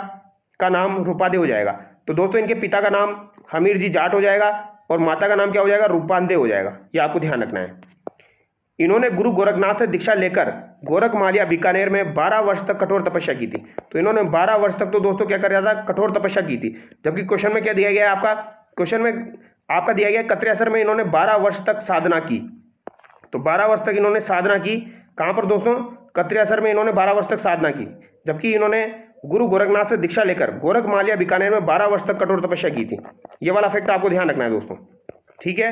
का नाम रूपादे हो जाएगा। तो दोस्तों इनके पिता का नाम हमीर जी जाट हो जाएगा और माता का नाम क्या हो जाएगा? रूपांदे हो जाएगा। ये आपको ध्यान रखना है। इन्होंने गुरु गोरखनाथ से दीक्षा लेकर गोरखमालिया बीकानेर में 12 वर्ष तक कठोर तपस्या की थी। तो इन्होंने 12 वर्ष तक तो दोस्तों क्या कर रहा था? कठोर तपस्या की थी। जबकि क्वेश्चन में क्या दिया गया है आपका? क्वेश्चन में आपका दिया गया कत्रियासर में इन्होंने 12 वर्ष तक साधना की। तो 12 वर्ष तक इन्होंने साधना की। कहाँ पर दोस्तों? कत्रियासर में इन्होंने 12 वर्ष तक साधना की। जबकि इन्होंने गुरु गोरखनाथ से दीक्षा लेकर गोरखमालिया बीकानेर में 12 वर्ष तक कठोर तपस्या की थी। ये वाला फैक्ट आपको ध्यान रखना है दोस्तों। ठीक है।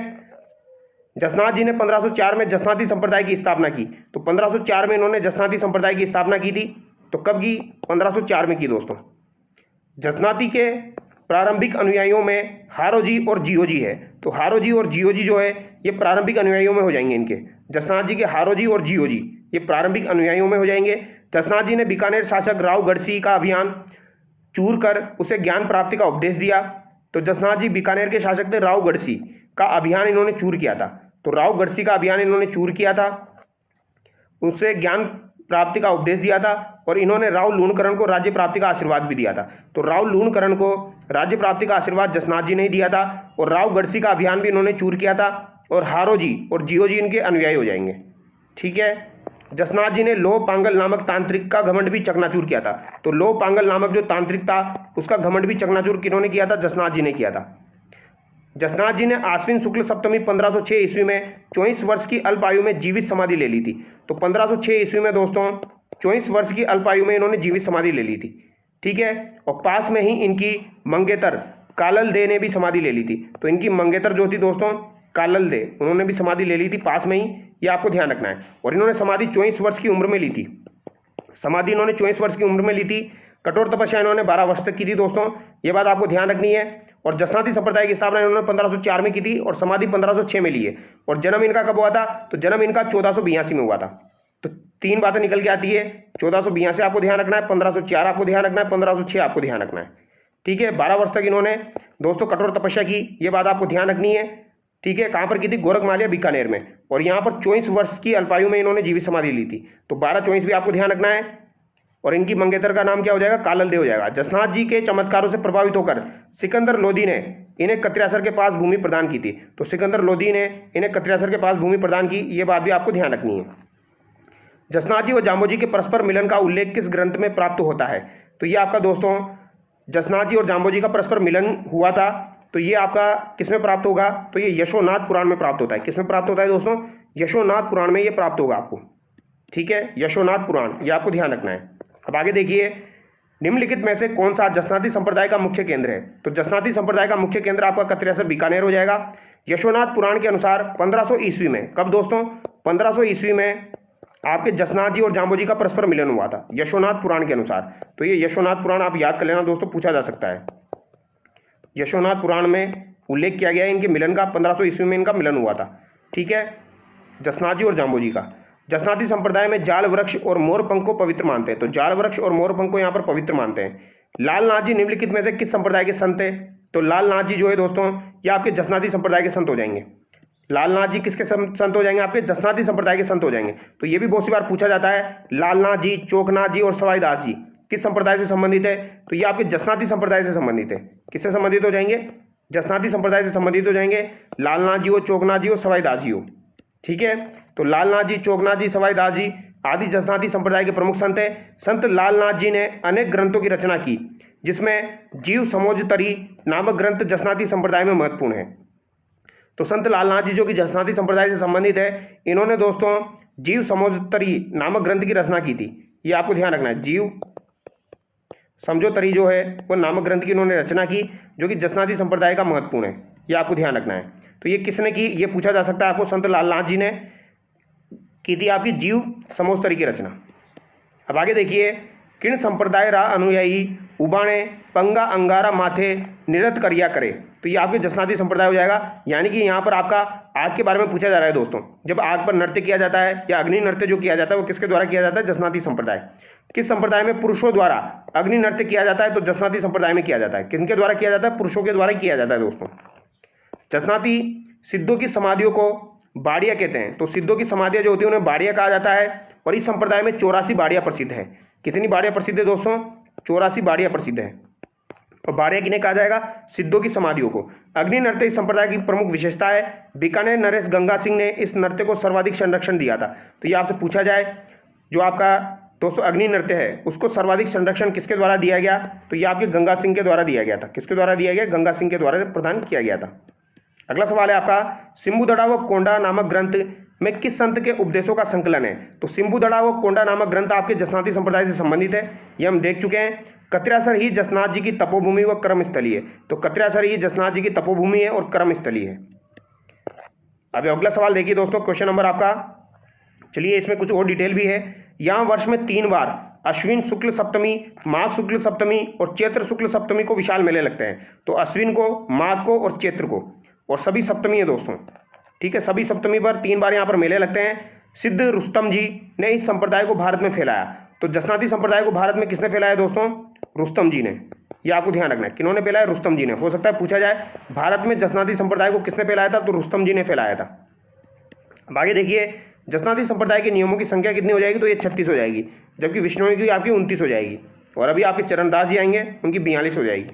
जसनाथ जी ने 1504 में जसनाती संप्रदाय की स्थापना की। तो 1504 में इन्होंने जसनाती संप्रदाय की स्थापना की थी। तो कब की? 1504 में की दोस्तों। जसनाती के प्रारंभिक अनुयायियों में हारोजी और जियोजी है। तो हारोजी और जियोजी जो है ये प्रारंभिक अनुयायियों में हो जाएंगे इनके। जसनाथ जी के हारोजी और जियोजी ये प्रारंभिक अनुयायियों में हो जाएंगे। जसनाथ जी ने बीकानेर शासक राव गढ़सी का अभियान चूर कर उसे ज्ञान प्राप्ति का उपदेश दिया। तो जसनाथ जी बीकानेर के शासक थे, राव गढ़सी का अभियान इन्होंने चूर किया था। तो राव गढ़सी का अभियान इन्होंने चूर किया था, उससे ज्ञान प्राप्ति का उपदेश दिया था और इन्होंने राव लूणकरण को राज्य प्राप्ति का आशीर्वाद भी दिया था। तो राव लूणकरण को राज्य प्राप्ति का आशीर्वाद जसनाथ जी ने दिया था और राव गढ़सी का अभियान भी इन्होंने चूर किया था और हारोजी और जियोजी इनके अनुयायी हो जाएंगे। ठीक है। जसनाथ जी ने लोह पांगल नामक तांत्रिक का घमंड भी चकनाचूर किया था। तो लोह पांगल नामक जो तांत्रिक था उसका घमंड भी चकनाचूर किन्होंने किया था? जसनाथ जी ने किया था। जसनाथ जी ने आश्विन शुक्ल सप्तमी 1506 ईस्वी में 24 वर्ष की अल्प आयु में जीवित समाधि ले ली थी। तो 1506 ईस्वी में दोस्तों 24 वर्ष की अल्प आयु में इन्होंने जीवित समाधि ले ली थी। ठीक है। और पास में ही इनकी मंगेतर कालल दे ने भी समाधि ले ली थी। तो इनकी मंगेतर जो थी दोस्तों कालल दे, उन्होंने भी समाधि ले ली थी पास में ही। ये आपको ध्यान रखना है। और इन्होंने समाधि 24 वर्ष की उम्र में ली थी। समाधि इन्होंने 24 वर्ष की उम्र में ली थी। कठोर तपस्या इन्होंने 12 वर्ष तक की थी दोस्तों, ये बात आपको ध्यान रखनी है। और जसनाती संप्रदाय की स्थापना इन्होंने 1504 में की थी और समाधि 1506 में ली है। और जन्म इनका कब हुआ था? तो जन्म इनका 1482 में हुआ था। तो 3 बातें निकल के आती है। 1482 आपको ध्यान रखना है, 1504 आपको ध्यान रखना है, 1506 आपको ध्यान रखना है। ठीक है। 12 वर्ष तक इन्होंने दोस्तों कठोर तपस्या की, ये बात आपको ध्यान रखनी है। ठीक है। कहाँ पर की थी? गोरखमालिया बीकानेर में। और यहाँ पर 24 वर्ष की अल्पायु में इन्होंने जीवित समाधि ली थी। तो 12-24 भी आपको ध्यान रखना है। और इनकी मंगेतर का नाम क्या हो जाएगा? कालल दे हो जाएगा। जसनाथ जी के चमत्कारों से प्रभावित होकर सिकंदर लोदी ने इन्हें कत्रियासर के पास भूमि प्रदान की थी। तो सिकंदर लोदी ने इन्हें कत्रियासर के पास भूमि प्रदान की, ये बात भी आपको ध्यान रखनी है। जसनाथ जी और जाम्बोजी के परस्पर मिलन का उल्लेख किस ग्रंथ में प्राप्त होता है? तो ये आपका दोस्तों जसनाथ जी और जाम्बोजी का परस्पर मिलन हुआ था, तो ये आपका किस में प्राप्त होगा? तो ये यशोनाथ पुराण में प्राप्त होता है। किस में प्राप्त होता है दोस्तों? यशोनाथ पुराण में ये प्राप्त होगा आपको। ठीक है। यशोनाथ पुराण, ये आपको ध्यान रखना है। अब आगे देखिए, निम्नलिखित में से कौन सा जसनाती संप्रदाय का मुख्य केंद्र है? तो जसनाती संप्रदाय का मुख्य केंद्र आपका कत्रियासर बीकानेर हो जाएगा। यशोनाथ पुराण के अनुसार 1500 ईस्वी में, कब दोस्तों? 1500 ईस्वी में आपके जसनाथ जी और जाम्बोजी का परस्पर मिलन हुआ था यशोनाथ पुराण के अनुसार। तो ये यशोनाथ पुराण आप याद कर लेना दोस्तों, पूछा जा सकता है। यशोनाथ पुराण में उल्लेख किया गया है इनके मिलन का, 1500 ईस्वी में इनका मिलन हुआ था। ठीक है। जसनाथ जी और जाम्बोजी का। जसनाती संप्रदाय में जाल वृक्ष और मोरपंख को पवित्र मानते हैं। तो जाल वृक्ष और मोरपंख को यहाँ पर पवित्र मानते हैं। लालनाथ जी निम्नलिखित में से किस संप्रदाय के संत हैं? तो लालनाथ जी जो है दोस्तों ये आपके जसनाती संप्रदाय के संत हो जाएंगे। लालनाथ जी किसके संत हो जाएंगे? आपके जसनाती संप्रदाय के संत हो जाएंगे। तो ये भी बहुत सी बार पूछा जाता है, लालनाथ जी, चोकनाथ जी और सवाई दास जी किस संप्रदाय से संबंधित है? तो ये आपके जसनाती संप्रदाय से संबंधित है। किससे संबंधित हो जाएंगे? जसनाती संप्रदाय से संबंधित हो जाएंगे। लालनाथ जी हो, चोकनाथ जी हो, सवाई दास जी हो। ठीक है। तो लालनाथ जी, चोकनाथ जी, सवाई दास जी आदि जसनाती संप्रदाय के प्रमुख संत है। संत लालनाथ जी ने अनेक ग्रंथों की रचना की, जिसमें जीव समोजतरी नामक ग्रंथ जसनाती संप्रदाय में महत्वपूर्ण है। तो संत लालनाथ जी जो कि जसनाती संप्रदाय से संबंधित है, इन्होंने दोस्तों जीव समोजतरी नामक ग्रंथ की रचना की थी। ये आपको ध्यान रखना है, जीव समझोतरी जो है वो नामक ग्रंथ की इन्होंने रचना की, जो कि जसनाती संप्रदाय का महत्वपूर्ण है। ये आपको ध्यान रखना है। तो ये किसने की, ये पूछा जा सकता है आपको। संत लालनाथ जी ने की थी आपकी जीव समोजतरी की रचना। अब आगे देखिए, किण संप्रदाय रा अनुयायी उबाणे पंगा अंगारा माथे निरत करिया करे। तो ये आपके जसनाती संप्रदाय हो जाएगा। यानी कि यहाँ पर आपका आग के बारे में पूछा जा रहा है दोस्तों। जब आग पर नृत्य किया जाता है या अग्नि नृत्य जो किया जाता है वो किसके द्वारा किया जाता है, जसनाती संप्रदाय। किस संप्रदाय में पुरुषों द्वारा अग्नि नृत्य किया जाता है, तो जसनाती संप्रदाय में किया जाता है। किनके द्वारा किया जाता है, पुरुषों के द्वारा किया जाता है दोस्तों। जसनाती सिद्धों की समाधियों को बाड़िया कहते हैं। तो सिद्धों की समाधियाँ जो होती है उन्हें बाड़िया कहा जाता है। और इस संप्रदाय में 84 बाड़ियाँ प्रसिद्ध है। कितनी बाड़ियाँ प्रसिद्ध है दोस्तों, 84 बाड़ियाँ प्रसिद्ध है। और बाड़िया किन्हें कहा जाएगा, सिद्धों की समाधियों को। अग्नि नृत्य इस संप्रदाय की प्रमुख विशेषता है। बीकानेर नरेश गंगा सिंह ने इस नृत्य को सर्वाधिक संरक्षण दिया था। तो ये आपसे पूछा जाए, जो आपका दोस्तों अग्नि नृत्य है उसको सर्वाधिक संरक्षण किसके द्वारा दिया गया, तो ये आपके गंगा सिंह के द्वारा दिया गया था। किसके द्वारा दिया गया, गंगा सिंह के द्वारा प्रदान किया गया था। अगला सवाल है आपका, सिम्बुदड़ा व कोंडा नामक ग्रंथ में किस संत के उपदेशों का संकलन है। तो सिम्बुदड़ा व कोंडा नामक ग्रंथ आपके जसनाती संप्रदाय से संबंधित है, ये हम देख चुके हैं। कत्र्यासर ही जसनाथ जी की तपोभूमि व कर्मस्थली है। तो कत्र्यासर ही जसनाथ जी की तपोभूमि है और कर्मस्थली है। अब अगला सवाल देखिए दोस्तों, क्वेश्चन नंबर आपका, चलिए इसमें कुछ और डिटेल भी है। यहाँ वर्ष में 3 बार अश्विन शुक्ल सप्तमी, माघ शुक्ल सप्तमी और चैत्र शुक्ल सप्तमी को विशाल मेले लगते हैं। तो अश्विन को, माघ को और चैत्र को, और सभी सप्तमी है दोस्तों। ठीक है, सभी सप्तमी पर 3 बार यहाँ पर मेले लगते हैं। सिद्ध रुस्तम जी ने इस संप्रदाय को भारत में फैलाया। तो जसनाती संप्रदाय को भारत में किसने फैलाया दोस्तों, रुस्तम जी ने। ये आपको ध्यान रखना है, किन्होंने फैलाया, रुस्तम जी ने। हो सकता है पूछा जाए भारत में जसनाती संप्रदाय को किसने फैलाया था, तो रुस्तम जी ने फैलाया था। अब आगे देखिए, जसनाती संप्रदाय के नियमों की संख्या कितनी हो जाएगी, तो ये 36 हो जाएगी, जबकि विष्णुओं की आपकी 29 हो जाएगी। और अभी आपके चरणदास जी आएंगे, उनकी 42 हो जाएगी।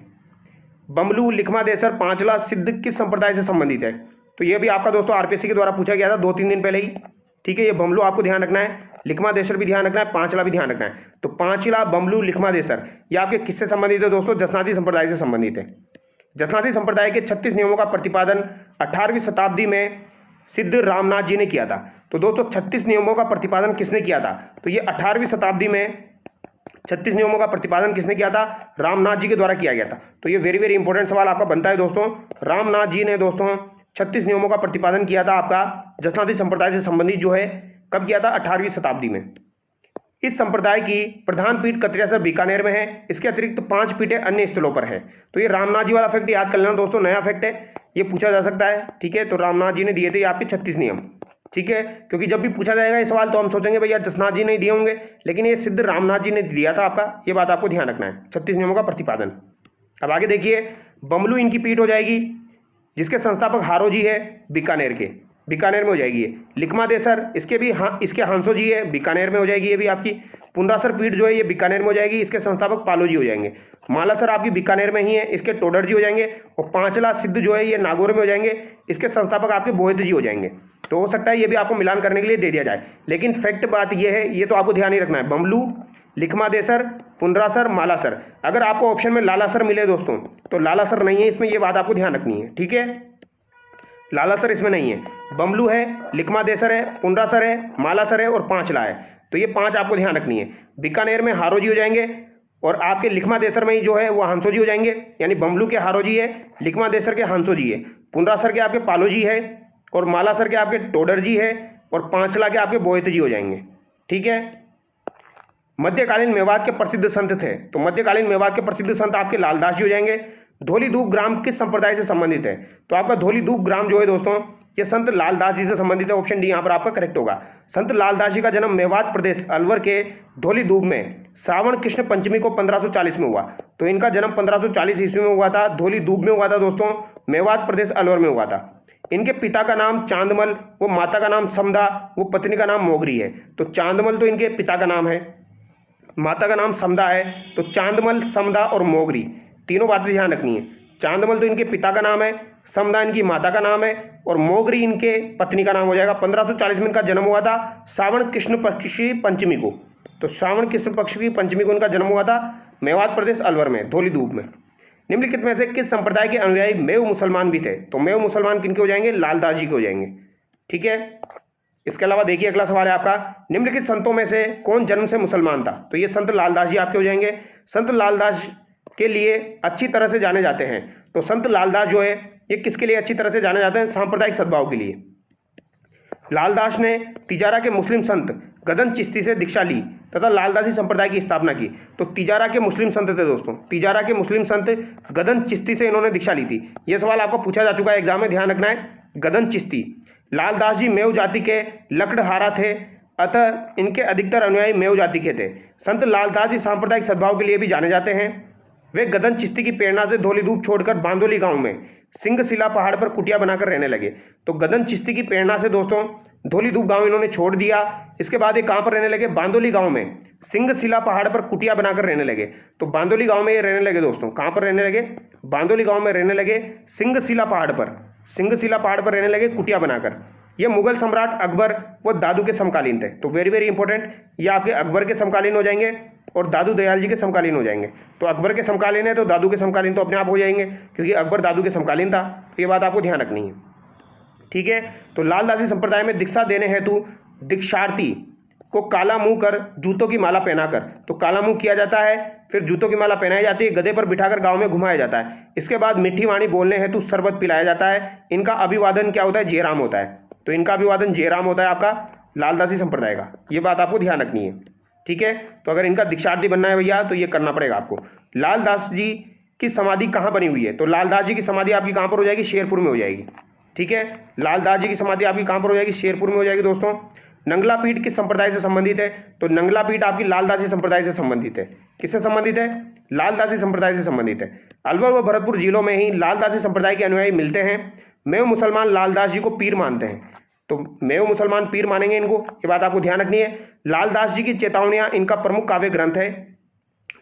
बमलू लिखमा देसर पांचला सिद्ध किस संप्रदाय से संबंधित है। तो ये भी आपका दोस्तों आरपीएससी के द्वारा पूछा गया था 2-3 दिन पहले ही। ठीक है, ये बमलू आपको ध्यान रखना है, लिखमा देसर भी ध्यान रखना है, पांचला भी ध्यान रखना है। तो पांचला, बमलू, लिखमा देसर ये आपके किससे संबंधित है दोस्तों, जसनाती संप्रदाय से संबंधित है। जसनाती संप्रदाय के 36 नियमों का प्रतिपादन 18वीं शताब्दी में सिद्ध रामनाथ जी ने किया था। तो दोस्तों 36 नियमों का प्रतिपादन किसने किया था, तो ये 18वीं शताब्दी में 36 नियमों का प्रतिपादन किसने किया था, रामनाथ जी के द्वारा किया गया था। तो ये वेरी वेरी इंपॉर्टेंट सवाल आपका बनता है दोस्तों। रामनाथ जी ने दोस्तों 36 नियमों का प्रतिपादन किया था आपका जसनाती संप्रदाय से संबंधित जो है, कब किया था, 18वीं शताब्दी में। इस संप्रदाय की प्रधान पीठ कत्र्यासर बीकानेर में है। इसके अतिरिक्त 5 पीठें अन्य स्थलों पर है। तो ये रामनाथ जी वाला फैक्ट याद कर लेना दोस्तों, नया फैक्ट है, ये पूछा जा सकता है। ठीक है, तो रामनाथ जी ने दिए थे आपके 36 नियम। ठीक है, क्योंकि जब भी पूछा जाएगा ये सवाल तो हम सोचेंगे भैया जसनाथ जी ने दिए होंगे, लेकिन ये सिद्ध रामनाथ जी ने दिया था आपका, ये बात आपको ध्यान रखना है, 36 नियमों का प्रतिपादन। अब आगे देखिए, बमलू इनकी पीठ हो जाएगी, जिसके संस्थापक हारो जी है बीकानेर के, बीकानेर में हो जाएगी ये। लिखमा देसर इसके भी इसके हांसो जी है, बीकानेर में हो जाएगी ये भी आपकी। पुंडरासर पीठ जो है ये बीकानेर में हो जाएगी, इसके संस्थापक पालो जी हो जाएंगे। मालासर आपकी बीकानेर में ही है, इसके टोडर जी हो जाएंगे। और पांचला सिद्ध जो है ये नागौर में हो जाएंगे, इसके संस्थापक आपके बोहित जी हो जाएंगे। तो हो सकता है ये भी आपको मिलान करने के लिए दे दिया जाए, लेकिन फैक्ट बात ये है, ये तो आपको ध्यान ही रखना है, बमलू, लिखमा देसर, पुंडरासर, मालासर। अगर आपको ऑप्शन में लालासर मिले दोस्तों, तो लालासर नहीं है इसमें, ये बात आपको ध्यान रखनी है। ठीक है, लालासर इसमें नहीं है, बमलू है, लिखमा देसर है, पुंडरासर है, मालासर है और पांचला है। तो ये 5 आपको ध्यान रखनी है। बीकानेर में हारो जी हो जाएंगे, और आपके लिखमा देसर में ही जो है वो हांसो जी हो जाएंगे। यानी बमलू के हारो जी है, लिखमा देसर के हांसो जी है, पुंडरासर के आपके पालो जी है, और मालासर के आपके टोडर जी है, और पांचला के आपके बोहित जी हो जाएंगे। ठीक है, मध्यकालीन मेवात के प्रसिद्ध संत थे। तो मध्यकालीन मेवात के प्रसिद्ध संत आपके लालदास जी हो जाएंगे। धौलीधूप ग्राम किस संप्रदाय से संबंधित है, तो आपका धौलीधूप ग्राम जो है दोस्तों ये संत लालदास जी से संबंधित है। ऑप्शन डी यहाँ पर आपका करेक्ट होगा। संत लालदास जी का जन्म मेवात प्रदेश अलवर के धौलीधूप में श्रावण कृष्ण पंचमी को 1540 में हुआ। तो इनका जन्म 1540 ईस्वी में हुआ था, धौलीधूप में हुआ था दोस्तों, मेवात प्रदेश अलवर में हुआ था। इनके पिता का नाम चांदमल, वो माता का नाम समदा, वो पत्नी का नाम मोगरी है। तो चांदमल तो इनके पिता का नाम है, माता का नाम समदा है। तो चांदमल, समदा और मोगरी तीनों बातें ध्यान रखनी है। चांदमल तो इनके पिता का नाम है, समदा इनकी माता का नाम है और मोगरी इनके पत्नी का नाम हो जाएगा। 1540 में इनका जन्म हुआ था श्रावण कृष्ण पक्ष की पंचमी को। तो श्रावण कृष्ण पक्ष की पंचमी को इनका जन्म हुआ था मेवात प्रदेश अलवर में, धौली धूप में। निम्नलिखित में से किस संप्रदाय के अनुयायी मेव मुसलमान भी थे? तो मेव मुसलमान किनके हो जाएंगे? लालदास जी के हो जाएंगे। ठीक है, इसके अलावा देखिए अगला सवाल है आपका, निम्नलिखित संतों में से कौन जन्म से मुसलमान था? तो ये संत लालदास जी आपके हो जाएंगे। संत लालदास के लिए अच्छी तरह से जाने जाते हैं। तो संत लालदास जो है ये किसके लिए अच्छी तरह से जाने जाते हैं? सांप्रदायिक सद्भाव के लिए। लालदास ने तिजारा के मुस्लिम संत गदन चिश्ती से दीक्षा ली तथा लालदासी संप्रदाय की स्थापना की। तो तिजारा के मुस्लिम संत थे दोस्तों, तिजारा के मुस्लिम संत गदन चिश्ती से इन्होंने दीक्षा ली थी। यह सवाल आपको पूछा जा चुका है एग्जाम में, ध्यान रखना है। गदन चिश्ती, लालदास जी मेव जाति के लकड़हारा थे, अतः इनके अधिकतर अनुयायी मेव जाति के थे। संत लालदास जी सांप्रदायिक सद्भाव के लिए भी जाने जाते हैं। वे गदन चिश्ती की प्रेरणा से धौली धूप छोड़कर बांदोली गांव में सिंहशिला पहाड़ पर कुटिया बनाकर रहने लगे। तो गदन चिश्ती की प्रेरणा से दोस्तों धौली धूप गांव इन्होंने छोड़ दिया। इसके बाद ये कहाँ पर रहने लगे? बांदोली गांव में सिंहशिला पहाड़ पर कुटिया बनाकर रहने लगे। तो बांदोली गांव में ये रहने लगे दोस्तों। कहाँ पर रहने लगे? बांदोली गांव में रहने लगे, सिंहशिला पहाड़ पर, सिंहशिला पहाड़ पर रहने लगे कुटिया बनाकर। ये मुगल सम्राट अकबर व दादू के समकालीन थे। तो वेरी वेरी इंपॉर्टेंट, ये आपके अकबर के समकालीन हो जाएंगे और दादू दयाल जी के समकालीन हो जाएंगे। तो अकबर के समकालीन है तो दादू के समकालीन तो अपने आप हो जाएंगे, क्योंकि अकबर दादू के समकालीन था। तो ये बात आपको ध्यान रखनी है। ठीक है, तो लालदासी संप्रदाय में दीक्षा देने हेतु दीक्षार्थी को काला मुंह कर जूतों की माला पहनाकर, तो काला मुंह किया जाता है, फिर जूतों की माला पहनाई जाती है, गधे पर बिठाकर गांव में घुमाया जाता है। इसके बाद मीठी वाणी बोलने हेतु शरबत पिलाया जाता है। इनका अभिवादन क्या होता है? जयराम होता है। तो इनका अभिवादन जयराम होता है आपका लालदासी संप्रदाय का। ये बात आपको ध्यान रखनी है। ठीक है, तो अगर इनका दीक्षार्थी बनना है भैया तो ये करना पड़ेगा आपको। लालदास जी की समाधि कहाँ बनी हुई है? तो लालदास जी की समाधि आपकी कहाँ पर हो जाएगी? शेरपुर में हो जाएगी। ठीक है, लालदास जी की समाधि आपकी कहाँ पर हो जाएगी? शेरपुर में हो जाएगी दोस्तों। नंगला पीठ किस संप्रदाय से संबंधित है? तो नंगला पीठ आपकी लालदासी संप्रदाय से संबंधित है। किससे संबंधित है? लालदासी संप्रदाय से संबंधित है। अलवर व भरतपुर जिलों में ही लालदासी संप्रदाय के अनुयायी मिलते हैं। मेव मुसलमान लालदास जी को पीर मानते हैं। तो मेव मुसलमान पीर मानेंगे इनको, ये बात आपको ध्यान रखनी है। लालदास जी की चेतावनियां इनका प्रमुख काव्य ग्रंथ है।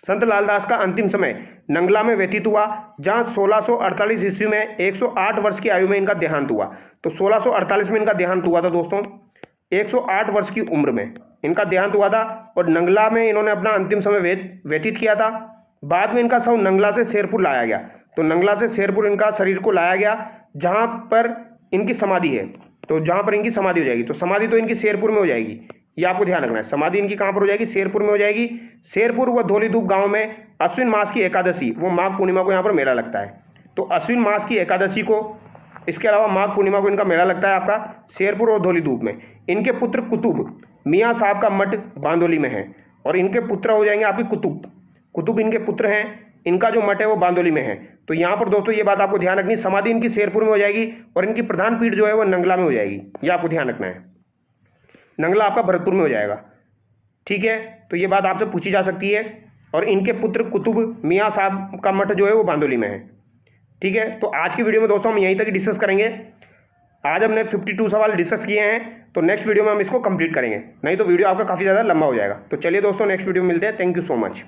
संत लालदास का अंतिम समय नंगला में व्यतीत हुआ, जहां 1648 ईस्वी में 108 वर्ष की आयु में इनका देहांत हुआ। तो 1648 में इनका देहांत हुआ था दोस्तों, 108 वर्ष की उम्र में इनका देहांत हुआ था और नंगला में इन्होंने अपना अंतिम समय व्यतीत किया था। बाद में इनका शव नंगला से शेरपुर लाया गया। तो नंगला से शेरपुर इनका शरीर को लाया गया, जहाँ पर इनकी समाधि है। तो जहाँ पर इनकी समाधि हो जाएगी, तो समाधि तो इनकी शेरपुर में हो जाएगी, ये आपको ध्यान रखना है। समाधि इनकी कहाँ पर हो जाएगी? शेरपुर में हो जाएगी। शेरपुर व धौली धूप गांव में अश्विन मास की एकादशी वो माघ पूर्णिमा को यहाँ पर मेला लगता है। तो अश्विन मास की एकादशी को, इसके अलावा माघ पूर्णिमा को इनका मेला लगता है आपका शेरपुर और धौली धूप में। इनके पुत्र कुतुब मियाँ साहब का मठ बांदोली में है और इनके पुत्र हो जाएंगे आपके कुतुब इनके पुत्र हैं। इनका जो मठ है वो बांदोली में है। तो यहाँ पर दोस्तों ये बात आपको ध्यान रखनी, समाधि इनकी शेरपुर में हो जाएगी और इनकी प्रधान पीठ जो है वो नंगला में हो जाएगी, ये आपको ध्यान रखना है। नंगला आपका भरतपुर में हो जाएगा। ठीक है, तो ये बात आपसे पूछी जा सकती है। और इनके पुत्र कुतुब मियाँ साहब का मठ जो है वो बांदोली में है। ठीक है, तो आज की वीडियो में दोस्तों हम यहीं तक डिस्कस करेंगे। आज हमने 52 सवाल डिस्कस किए हैं, तो नेक्स्ट वीडियो में हम इसको कंप्लीट करेंगे, नहीं तो वीडियो आपका काफ़ी ज़्यादा लंबा हो जाएगा। तो चलिए दोस्तों नेक्स्ट वीडियो में मिलते हैं। Thank you so much.